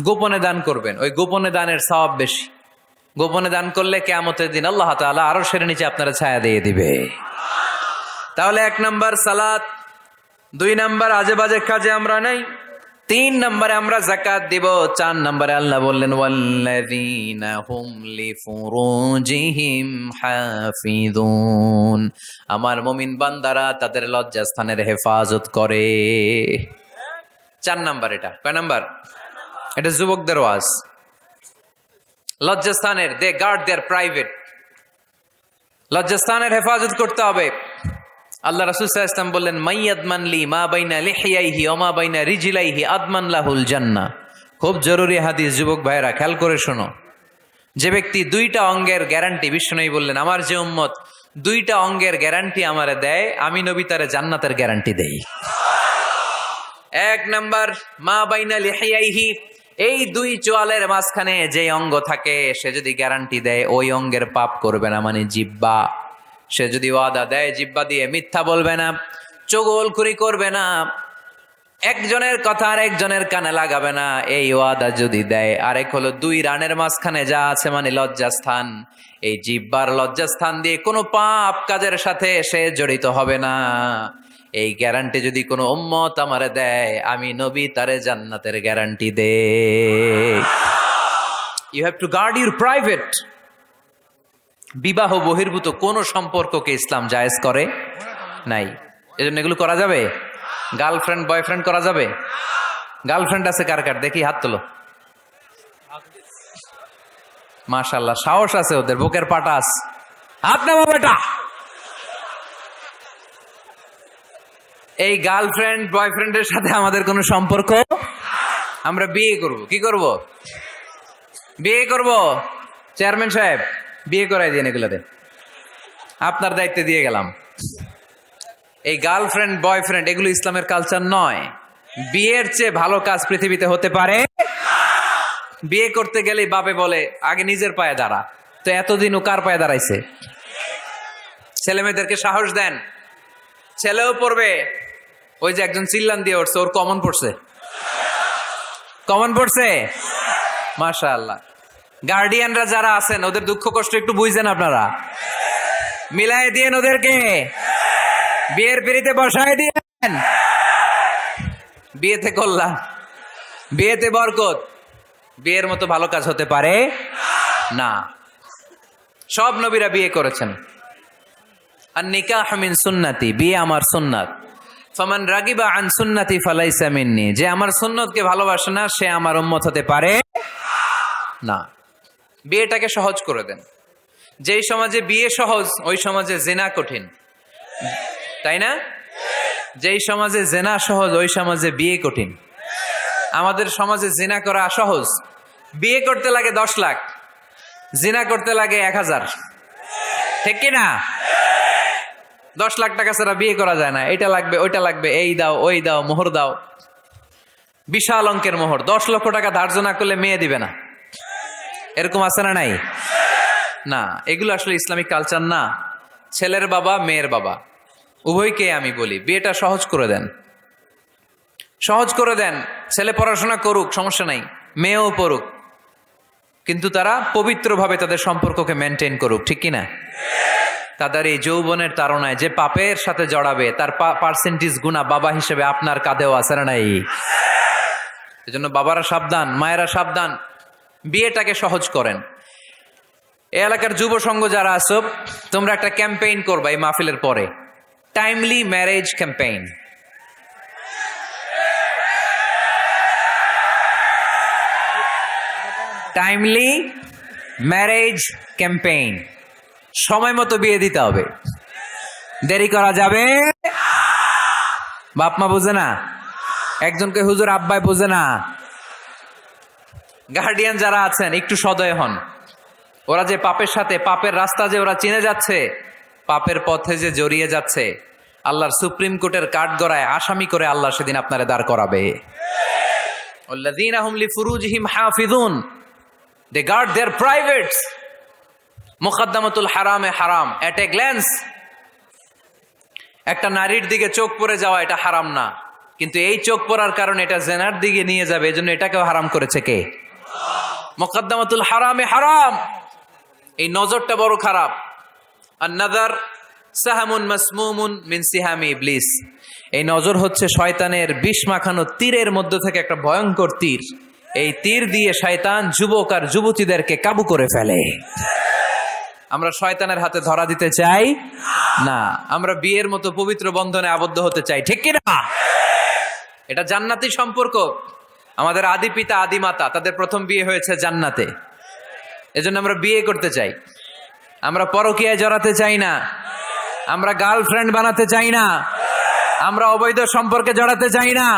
গোপনে দান করবেন, ওই গোপনে দানের সওয়াব বেশি। গোপনে দান করলে কিয়ামতের দিন আল্লাহ তাআলা আরশের নিচে আপনারা ছায়া দিয়ে দিবে। তাহলে 1 নাম্বার সালাত, 2 নাম্বার আজে বাজে কাজে আমরা নাই, 3 নম্বরে আমরা যাকাত দিব, 4 নম্বরে আল্লাহ বললেন ওয়াল্লাযীনা হুম লিফুরুজিহিম হাফিযুন। আমার মুমিন বান্দারা তাদের লজ্জাস্থানের হেফাজত করে। 4 নাম্বার। এটা কয় নাম্বার? এটা যুবকদের ওয়াজ। লজ্জাস্থানের, দে গার্ড দেয়ার প্রাইভেট, লজ্জাস্থানের হেফাজত করতে হবে। আল্লাহ রাসূল সাল্লাল্লাহু আলাইহি ওয়াসাল্লাম বললেন মাইয়াদমান লি মা বাইনা লিহিয়াইহি ওয়া মা বাইনা রিজলাইহি আদমান লাহুল জান্নাহ। খুব জরুরি হাদিস, যুবক ভাইরা খেয়াল করে শোনো। যে ব্যক্তি 2টা অঙ্গের গ্যারান্টি, বিশ্বনবী বললেন আমার যে উম্মত 2টা অঙ্গের গ্যারান্টি আমারে দেয়, আমি নবী তারে জান্নাতের গ্যারান্টি দেই। 1 নাম্বার মা বাইনা লিহিয়াইহি, এই 2 চোয়ালের মাঝখানে যে অঙ্গ থাকে, সে যদি গ্যারান্টি দেয় ওই অঙ্গের পাপ করবে না, মানে জিহ্বা। সে যদি ওয়াদা দেয় জিহ্বা দিয়ে মিথ্যা বলবে না, চগলখুরি করবে না, একজনের কথা আর একজনের কানে লাগাবে না, এই ওয়াদা যদি দেয়। আরেক হলো 2 রানের মাঝখানে যা আছে, মানে লজ্জাস্থান, এই জিহ্বার লজ্জাস্থান দিয়ে কোনো পাপ কাজের সাথে সে জড়িত হবে না। এই গ্যারান্টি যদি কোনো উম্মত আমারে দেয়, আমি নবী তারে জান্নাতের গ্যারান্টি দেই। You have to guard your private. বিবাহ বহির্ভূত কোন সম্পর্ককে ইসলাম জায়েজ করে নাই, এজন্য এগুলো করা যাবে। গার্লফ্রেন্ড বয়ফ্রেন্ড করা যাবে? গার্লফ্রেন্ড আছে কার কার? দেখি হাত তোলো। মাশাআল্লাহ, সাহস আছে ওদের, বুকের পাটাস। হাত নামা বেটা। এই গার্লফ্রেন্ড বয়ফ্রেন্ডের সাথে আমাদের কোনো সম্পর্ক, আমরা বিয়ে করব। কি করব? বিয়ে করব। চেয়ারম্যান সাহেব বিয়ে করাই দিন, এগুলাতে আপনার দায়িত্বে দিয়ে গেলাম। এই গার্লফ্রেন্ড বয়ফ্রেন্ড এগুলো ইসলামের কালচার নয়। বিয়ের চেয়ে ভালো কাজ পৃথিবীতে হতে পারে? বিয়ে করতে গেলেই বাপে বলে আগে নিজের পায়ে দাঁড়া। তো এতদিন ও কার পায়ে দাঁড়াইছে? ছেলে মেয়েদেরকে সাহস দেন, ছেলেও পড়বে। ওই যে একজন চিল্লান দিয়ে উঠছে, ওর কমন পড়ছে, কমন পড়ছে, মাশাআল্লাহ। গার্ডিয়ানরা যারা আছেন ওদের দুঃখ কষ্ট একটু বুঝছেন আপনারা, মিলাই দিয়েন ওদেরকে, বিয়ের পিড়িতে বসায় দিয়েন। বিয়েতে কল্যাণ, বিয়েতে বরকত। বিয়ের মতো ভালো কাজ হতে পারে না। সব নবীরা বিয়ে করেছেন। আর নিকাহ মিন সুন্নতি, বিয়ে আমার সুন্নাত। ফামান রাগিবা আন সুন্নতি ফালাইসা মিন্নি, যে আমার সুন্নতকে ভালোবাসে না সে আমার উম্মত হতে পারে না। বিয়েটাকে সহজ করে দেন। যেই সমাজে বিয়ে সহজ ওই সমাজে জিনা কঠিন, তাই না? যেই সমাজে জিনা সহজ ওই সমাজে বিয়ে কঠিন। আমাদের সমাজে জিনা করা সহজ, বিয়ে করতে লাগে 10 লাখ, জিনা করতে লাগে 1000, ঠিক কিনা? 10 লাখ টাকা ছাড়া বিয়ে করা যায় না। এটা লাগবে, ওইটা লাগবে, এই দাও, ওই দাও, মোহর দাও, বিশাল অঙ্কের মোহর। 10 লক্ষ টাকা ধার্য না করলে মেয়ে দিবে না, এরকম আছে না নাই? না, এগুলো আসলে ইসলামিক কালচার না। ছেলের বাবা মেয়ের বাবা উভয়কে আমি বলি বিয়েটা সহজ করে দেন, সহজ করে দেন। ছেলে পড়াশোনা করুক, সমস্যা নাই, মেয়েও পড়ুক, কিন্তু তারা পবিত্রভাবে তাদের সম্পর্ককে মেনটেন করুক, ঠিক কিনা? তাদের এই যৌবনের তাড়নায় যে পাপের সাথে জড়াবে তার পার্সেন্টেজ গুণা বাবা হিসেবে আপনার কাঁধেও আছে না নাই? এজন্য বাবারা সাবধান, মায়েরা সাবধান, বিয়েটাকে সহজ করেন। এই এলাকার যুব সংঘ যারা আছো, তোমরা একটা ক্যাম্পেইন করবা এই মাহফিলের পরে, timely marriage campaign. Timely marriage campaign. সময় মতো বিয়ে দিতে হবে, দেরি করা যাবে। বাপ মা বোঝে না, একজনকে হুজুর আব্বাই বোঝে না। গার্ডিয়ান যারা আছেন একটু সদয় হন। ওরা যে পাপের সাথে, পাপের রাস্তা যে ওরা চিনে যাচ্ছে, পাপের পথে যে জড়িয়ে যাচ্ছে, আল্লাহর সুপ্রিম কোর্টের কাঠগড়ায় আসামি করে আল্লাহ সেদিন আপনারে দাঁড় করাবে। আল্লাযীনা হুম লিফুরুজিহিম হাফিজুন, দে গার্ড देयर প্রাইভেটস। মুকদ্দমাতুল হারামে হারাম, এট এ গ্ল্যান্স। একটা নারীর দিকে চোখ পড়ে যাওয়া এটা হারাম না, কিন্তু এই চোখ পড়ার কারণে এটা জেনার দিকে নিয়ে যাবে, এজন্য এটাকেও হারাম করেছে কে? মুকদ্দমাতুল হারামে হারাম। এই নজরটা বড় খারাপ। আর নাযার সাহামুন মাসমুমুন মিন সিহামি ইবলিস। এই নজর হচ্ছে শয়তানের বিষ মাখানো তীরের মধ্য থেকে একটা ভয়ঙ্কর তীর। এই তীর দিয়ে শয়তান যুবক আর যুবতীদেরকে কাবু করে ফেলে। আমরা শয়তানের হাতে ধরা দিতে চাই না, আমরা বিয়ের মতো পবিত্র বন্ধনে আবদ্ধ হতে চাই, ঠিক কি না? এটা জান্নাতি সম্পর্ক। আমাদের আদি পিতা আদি মাতা তাদের প্রথম বিয়ে হয়েছে জান্নাতে, এজন্য আমরা বিয়ে করতে চাই। আমরা পরকীয়ায় জড়াতে চাই না, আমরা গার্লফ্রেন্ড বানাতে চাই না, আমরা অবৈধ সম্পর্কে জড়াতে চাই না,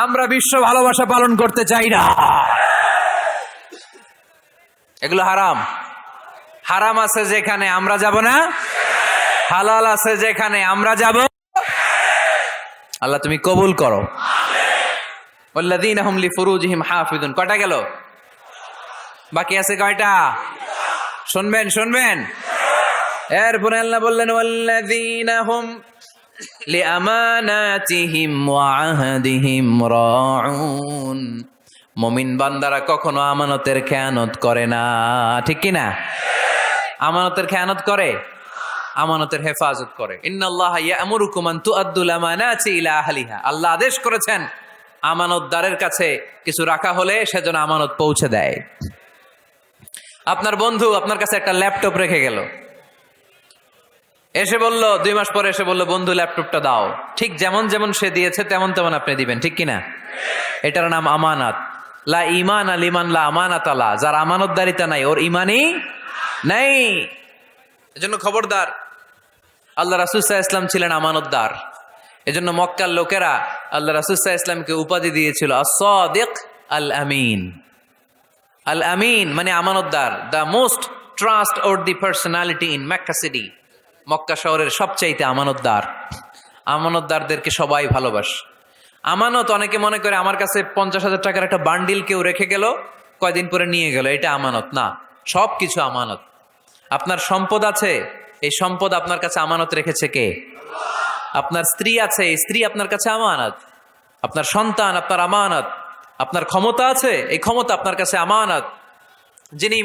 আমরা বিশ্ব ভালোবাসা পালন করতে চাই না। এগুলো হারাম। হারাম আছে যেখানে আমরা যাব না, হালাল আছে যেখানে আমরা যাব। আল্লাহ তুমি কবুল করো। ওয়াল্লাযীনা হুম লিফুরুজিহিম হাফিজুন। কয়টা গেল? বাকি আছে কয়টা? শুনবেন শুনবেন। এরপরে আল্লাহ বললেন ওয়াল্লাযীনা হুম লিআমানাতিহিম ওয়া আহদিহিম রাউন। মুমিন বান্দারা কখনো আমানতের খেয়ানত করে না, ঠিক কি না? আমানতের খেয়ানত করে, আমানতের হেফাজত করে। ইন্নাল্লাহা ইয়া'মুরুকুম আন তুআদ্দুল আমানাতি ইলা আহলিহা। আল্লাহ আদেশ করেছেন আমানতদারের কাছে কিছু রাখা হলে সেজন্য আমানত পৌঁছে দেয়। আপনার বন্ধু আপনার কাছে একটা ল্যাপটপ রেখে গেল, এসে বলল 2 মাস পরে এসে বলল বন্ধু ল্যাপটপটা দাও। ঠিক যেমন যেমন সে দিয়েছে তেমন তেমন আপনি দিবেন, ঠিক কিনা? এটার নাম আমানত। লা ঈমানা লিমান লা আমানাতা লা। যার আমানতদারিতা নাই ওর ঈমানই নাই। এজন্য খবরদার। আল্লাহ রাসূল সাল্লাল্লাহু আলাইহি ওয়াসাল্লাম ছিলেন আমানতদার। এজন্য মক্কার লোকেরা আল্লাহ রাসূল সাল্লাল্লাহু আলাইহি ওয়াসাল্লামকে উপাধি দিয়েছিল as-সাদিক আল-আমিন। আল-আমিন মানে আমানতদার, the most trustworthy personality in Mecca city. Mecca শহরের সবচাইতে আমানতদার। আমানতদারদেরকে সবাই ভালোবাসে। আমানত অনেকে মনে করে আমার কাছে 50,000 টাকার একটা বান্ডিল কেউ রেখে গেল, কয়দিন পরে নিয়ে গেল, এটা আমানত না। সব কিছু আমানত। আপনার সম্পদ আছে, এই সম্পদ আপনার কাছে আমানত রেখেছে কে? আপনার স্ত্রী আছে, এই স্ত্রী আপনার কাছে আমানত। আপনার সন্তান আপনার আমানত। আপনার ক্ষমতা আছে, এই ক্ষমতা আপনার কাছে আমানত। যিনি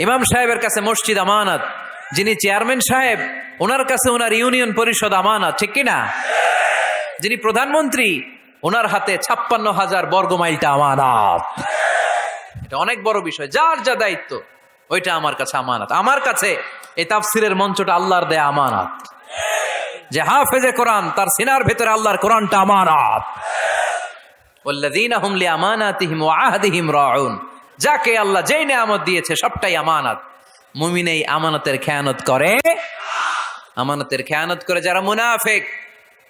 ইমাম সাহেবের কাছে মসজিদ আমানত। যিনি চেয়ারম্যান সাহেব, ওনার কাছে ওনার ইউনিয়ন পরিষদ আমানত, ঠিক কিনা? যিনি প্রধানমন্ত্রী, ওনার হাতে 56,000 বর্গমাইলটা আমানত। এটা অনেক বড় বিষয়। যার যা দায়িত্ব ওইটা আমার কাছে আমানত। আমার কাছে এই তাফসিরের মঞ্চটা আল্লাহর দেয়া আমানত। যে হাফেজে কোরআন, তার সিনার ভেতরে আল্লাহর কোরআনটা আমানত। ওয়াল্লাযীনা হুম লিআমানাতিহিম ওয়া আহদিহিম রাউন। যাকে আল্লাহ যেই নেয়ামত দিয়েছে সবটাই আমানত। মুমিন এই আমানতের খেয়ানত করে। আমানতের খেয়ানত করে যারা মুনাফিক,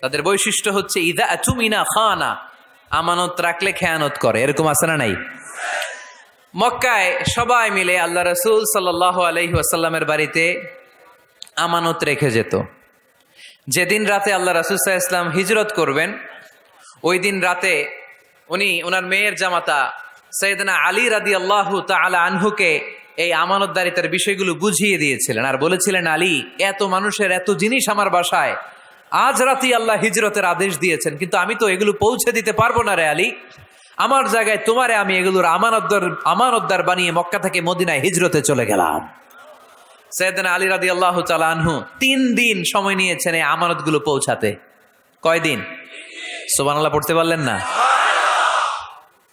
তাদের বৈশিষ্ট্য হচ্ছে ইযা আতুমিনা খানা। আমানত রাখলে খেয়ানত করে। এরকম আছে না নাই? মক্কায় সবাই মিলে আল্লাহ রাসূল সাল্লাল্লাহু আলাইহি ওয়াসাল্লামের বাড়িতে আমানত রেখে যেত। যেদিন রাতে আল্লাহ রাসূল সাল্লাল্লাহু আলাইহি ওয়াসাল্লাম হিজরত করবেন, ওই দিন রাতে উনি ওনার মেয়ের জামাতা সাইয়েদনা আলী রাদিয়াল্লাহু তাআলা আনহুকে এই আমানতদারিতার বিষয়গুলো বুঝিয়ে দিয়েছিলেন। আর বলেছিলেন, আলী, এত মানুষের এত জিনিস আমার বাসায়, আজ রাতেই আল্লাহ হিজরতের আদেশ দিয়েছেন, কিন্তু আমি তো এগুলো পৌঁছে দিতে পারবো না রে আলী। আমার জায়গায় তোমারে আমি এগুলোর আমানতদার বানিয়ে মক্কা থেকে মদিনায় হিজরতে চলে গেলাম। সাইয়েদনা আলী রাদিয়াল্লাহু তাআলা আনহু 3 দিন সময় নিয়েছেন এই আমানতগুলো পৌঁছাতে। কয়দিন? সুবহানাল্লাহ পড়তে পারলেন না?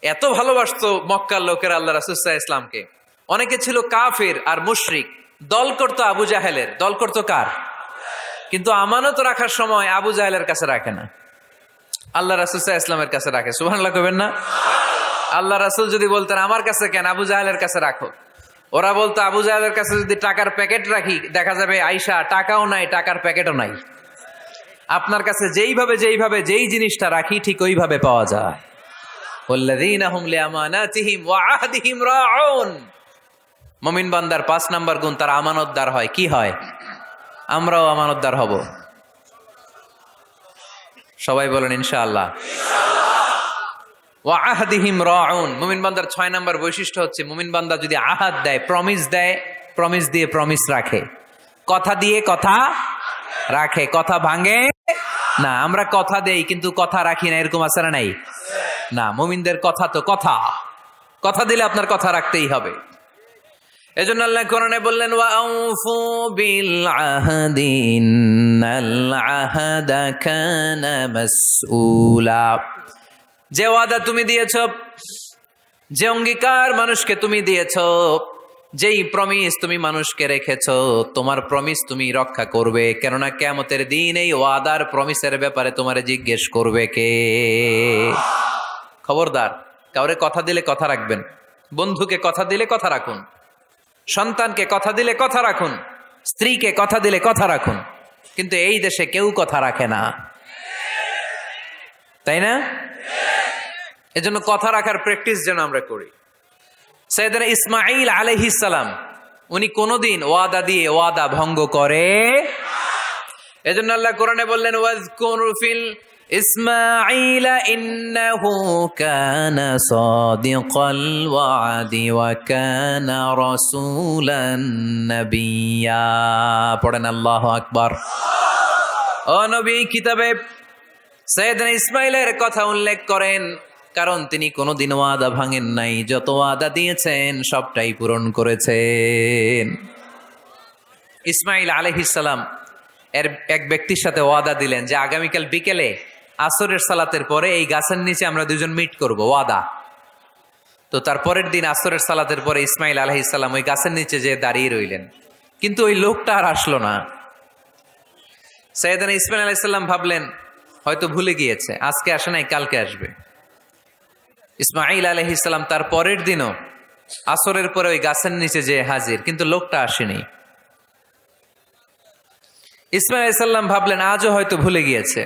এত ভালোবাসতো মক্কার লোকেরা আল্লাহ রাসূল সাল্লাল্লাহু আলাইহি ওয়াসাল্লামকে। অনেকে ছিল কাফের আর মুশরিক, দল করতো আবু জাহেলের। দল করতো কার? কিন্তু আমানত রাখার সময় আবু জাহেলের কাছে রাখে না, আল্লাহ রাসূল সাল্লাল্লাহু আলাইহি ওয়াসাল্লামের কাছে রাখে। সুবহানাল্লাহ কইবেন না? আল্লাহ রাসূল যদি বলতেন আমার কাছে কেন, আবু জাহেলের কাছে রাখো, ওরা বলতো আবু জাহেলের কাছে যদি টাকার প্যাকেট রাখি, দেখা যাবে আয়েশা টাকাও নাই, টাকার প্যাকেটও নাই। আপনার কাছে যেইভাবে যেই জিনিসটা রাখি ঠিক ওইভাবে পাওয়া যায়। ওয়াল্লাযীনা হুম লিআমানাতিহিম ওয়া আহদিহিম রাউন। মুমিন বান্দার 5 নাম্বার গুণ, তার আমানতদার হয়। কি হয়? আমরাও আমানতদার হব। সবাই বলেন ইনশাআল্লাহ। ওয়া আহদিহিম রাউন। মুমিন বান্দার 6 নাম্বার বৈশিষ্ট্য হচ্ছে, মুমিন বান্দা যদি আহাদ দেয়, প্রমিস দেয়, প্রমিস দিয়ে প্রমিস রাখে। কথা দিয়ে কথা রাখে, কথা ভাঙে না। আমরা কথা দেই কিন্তু কথা রাখি না, এরকম আছে না নাই? না, মুমিনদের কথা তো কথা দিলে আপনার কথা রাখতেই হবে। এজন্য আল্লাহ কোরআনে বললেন, ওয়া আউফু বিল আহদি ইন্নাল আহদা কানা মাসউলা। যে ওয়াদা তুমি দিয়েছো, যে অঙ্গীকার মানুষকে তুমি দিয়েছো, যেই প্রমিস তুমি মানুষকে রেখেছো, তোমার প্রমিস তুমি রক্ষা করবে। কেননা কিয়ামতের দিন এই ওয়াদার প্রমিসের ব্যাপারে তোমারে জিজ্ঞেস করবে কে? খবরদার, কাউরে কথা দিলে কথা রাখবেন। বন্ধুকে কথা দিলে কথা রাখুন, সন্তানকে কথা দিলে কথা রাখুন, স্ত্রীকে কথা দিলে কথা রাখুন। কিন্তু এই দেশে কেউ কথা রাখে না, তাই না? এজন্য কথা রাখার প্র্যাকটিস যেন আমরা করি। সাইয়েদনা ইসমাঈল আলাইহিস সালাম, উনি কোনদিন ওয়াদা দিয়ে ওয়াদা ভঙ্গ করে? এজন্য আল্লাহ কোরআনে বললেন, ওয়াজকুর ফিল ইসমাঈল ইন্নাহু কানা সাদিকাল ওয়াদি ওয়া কানা রাসূলান নাবিয়্যা। পড়েন আল্লাহু আকবার। ও নবী, কিতাবে সাইয়েদনা ইসমাঈলের কথা উল্লেখ করেন, কারণ তিনি কোনোদিন ওয়াদা ভাঙেন নাই। যত ওয়াদা দিয়েছেন সবটাই পূরণ করেছেন। ইসমাঈল আলাইহিস সালাম এক ব্যক্তির সাথে ওয়াদা দিলেন যে আগামীকাল বিকেলে আসরের সালাতের পরে এই গাছের নিচে আমরা দুজন মিট করব, ওয়াদা। তো তার পরের দিন আসরের সালাতের পরে ইসমাঈল আলাইহিস সালাম ওই গাছের নিচে যে দাঁড়িয়ে রইলেন, কিন্তু ওই লোকটা আর আসলো না। সাইয়েদনা ইসমাঈল আলাইহিস সালাম ভাবলেন হয়তো ভুলে গিয়েছে, আজকে আসে নাই, কালকে আসবে। ইসমাঈল আলাইহিস সালাম তার পরের দিনও আসরের পরে ওই গাছের নিচে যে হাজির, কিন্তু লোকটা আসেনি। ইসমাঈল আলাইহিস সালাম ভাবলেন আজও হয়তো ভুলে গিয়েছে।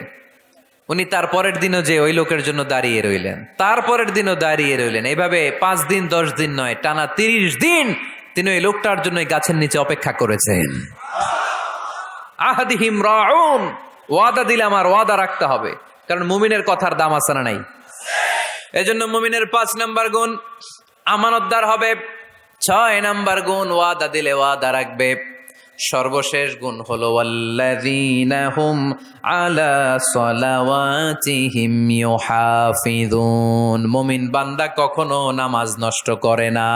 উনি তারপরের দিনও যে ওই লোকের জন্য দাঁড়িয়ে রইলেন, তারপরের দিনও দাঁড়িয়ে রইলেন। এইভাবে 5 দিন 10 দিন নয়, টানা 30 দিন তিনি ওই লোকটার জন্য এই গাছের নিচে অপেক্ষা করেছেন। আহাদিহিম রাউন, ওয়াদা দিলাম আর ওয়াদা রাখতে হবে, কারণ মুমিনের কথার দাম আছে না নাই? এজন্য মুমিনের 5 নাম্বার গুণ আমানতদার হবে, 6 নাম্বার গুণ ওয়াদা দিলে ওয়াদা রাখবে, সর্বশেষ গুণ হলো ওয়াল্লাযীনা হুম আলা সালাওয়াতিহিম ইউহাফিযুন। মুমিন বান্দা কখনো নামাজ নষ্ট করে না,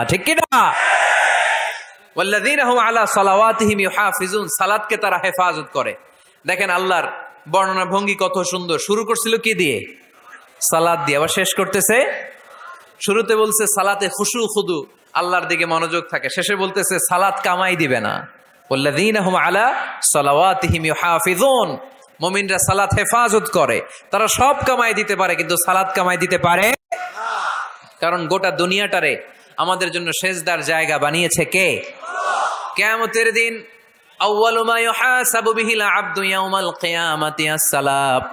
ঠিক কি না? ওয়াল্লাযীনা হুম আলা সালাওয়াতিহিম ইউহাফিযুন, সালাতকে তারা হেফাজত করে। দেখেন আল্লাহর বর্ণনা ভঙ্গি কত সুন্দর। শুরু করছিল কি দিয়ে? সালাত দিয়ে। আবার শেষ করতেছে, শুরুতে বলছে সালাতে খুশু খুদু, আল্লাহর দিকে মনোযোগ থাকে। শেষে বলতেছে সালাত কামাই দিবে না। ওয়াল্লাযীনা হুম আলা সালাওয়াতিহিম ইউহাফিযুন, মুমিনরা সালাত হেফাজত করে। তারা সব কামাই দিতে পারে, কিন্তু সালাত কামাই দিতে পারে, কারণ গোটা দুনিয়াটারে আমাদের জন্য সেজদার জায়গা বানিয়েছে কে? কিয়ামতের দিন আউয়ালু মা ইউহাসাবু বিহিল আবদু ইয়াউমাল কিয়ামাতি আস-সালাত।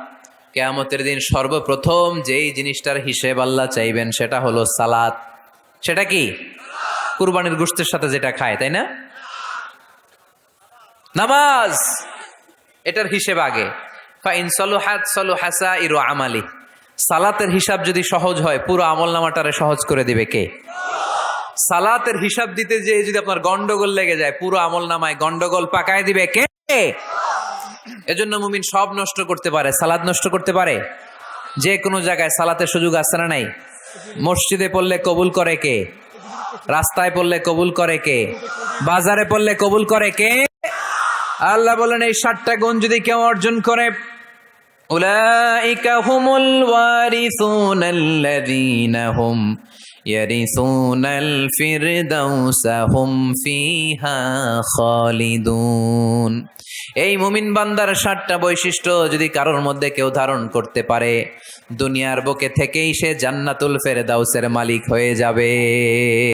কিয়ামতের দিন সর্বপ্রথম যেই জিনিসটার হিসেব আল্লাহ চাইবেন সেটা হলো সালাত। সেটা কি? কুরবানির গোশতের সাথে যেটা খায়, তাই না? নামাজ, এটার হিসেব আগে। ফাইন সালুহাত সালুহা সাইরু আমালি। সালাতের হিসাব যদি সহজ হয়, পুরো আমলনামাটারে সহজ করে দিবে কে? সালাতের হিসাব দিতে যে যদি আপনার গন্ডগোল লেগে যায়, পুরো আমলনামায় গন্ডগোল পাকায় দিবে কে? এজন্য মুমিন সব নষ্ট করতে পারে, সালাত নষ্ট করতে পারে। যে কোনো জায়গায় সালাতের সুযোগ আছে না নাই? মসজিদে পড়লে কবুল করে কে? রাস্তায় পড়লে কবুল করে কে? বাজারে পড়লে কবুল করে কে? আল্লাহ বলেন এই 7টা গুণ যদি কেউ অর্জন করে, উলাইকা হুমুল ওয়ারিসুনাল্লাযীনা হুম ইয়ারিসুনাল ফিরদাউসা হুম ফিহা খালিদুন। এই মুমিন বান্দার 7টা বৈশিষ্ট্য যদি কারোর মধ্যে কেউ ধারণ করতে পারে, দুনিয়ার বুকে থেকেই সে জান্নাতুল ফেরদাউসের মালিক হয়ে যাবে।